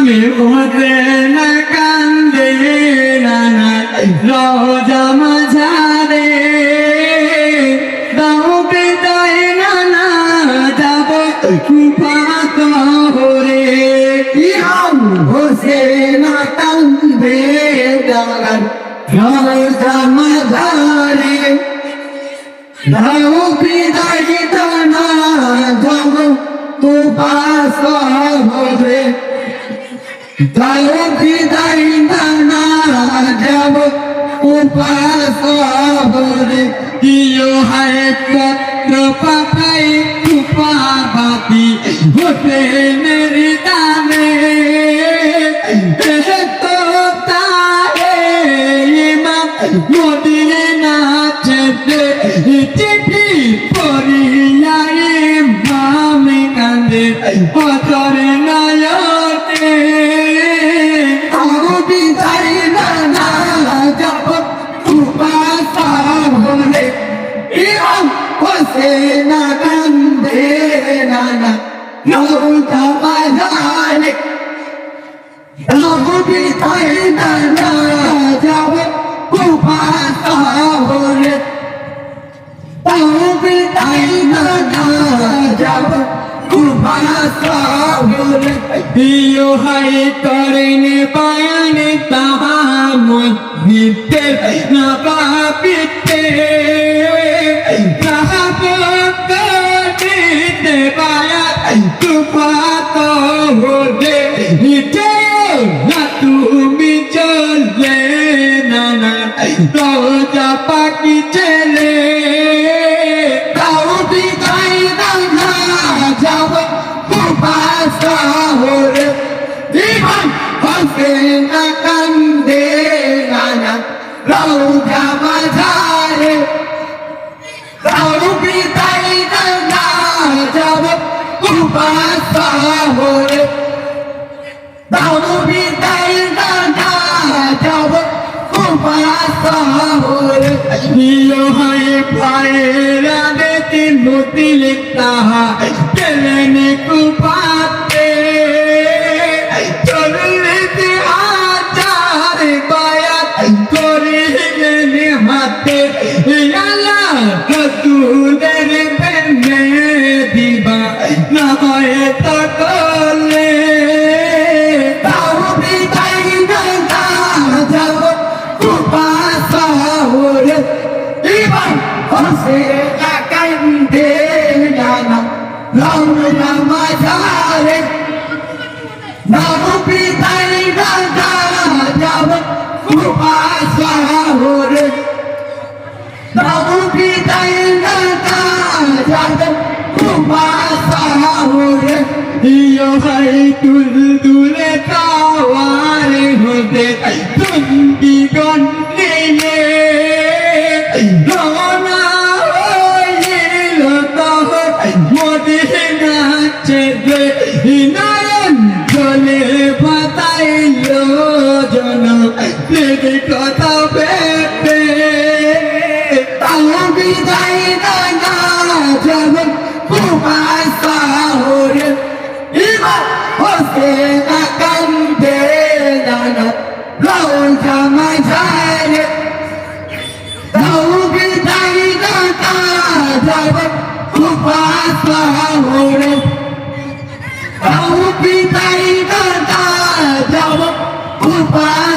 মিলতে না কান্দে নানা রোজা মাঝারে দাও বিদায় নানা যাব কুপাত হরে হোসেন কান্দে নানা রোজা মাঝারে দাও বিদায় নানা যাব কুপাত হরে দাও বিদায় নানা যাব উপাস হরে ইয়ো হায় পত্র পাঠাই উপাবাতি হতে মেরি দানে তো তারে ইমাম মদিনে না চেতে চিঠি পড়িলাই মামে কান্দে পতরে নয়নে না কান্দে নানা নৌকা বাজারে নবী তাই নানা যাবে কুপাত হরে নবী তাই নানা যাবে কুপাত হরে ইয়ো হাই করেনে পায়নে তাহা মধ্যে না পাপিতে তুমি চলে নানা রোজা পাখি ছেলে তাও বিদায় নানা যাব কুপাস হরে জীবন হসে না কান্দে নানা রোজা মাঝারে তাও বিদায় নানা যাব কুপাস হরে দাও বিদায় নানা যাব কুপাস হরে ইয়ো হায় পায়েরা দেতি মতি লিখতা কেলেনে কুপাতে চলতে আচার বায়াত করে গেলে হাতে আল্লাহ রসুলের প্রেমে দিবা না হয় তকলে হোসেনা কান্দে নানা রওনা মাঝারে নাও বিদায় নানা যাব কুপাস হরে নাও বিদায় নানা যাব কুপাস হরে ইয়ো হাই তুলতুলে তাওয়ারে হতে তুমি গন্ডিলে নারায়ণ জলে পাতাইল জন কথা পেতে তাও বিদায় নানা যাব কুপাস হরে ইমাম হোসেন কান্দে নানা রোজা মাঝারে তাও বিদায় নানা যাব কুপাস হরে তাও বিদায় নানা যাব কুপাস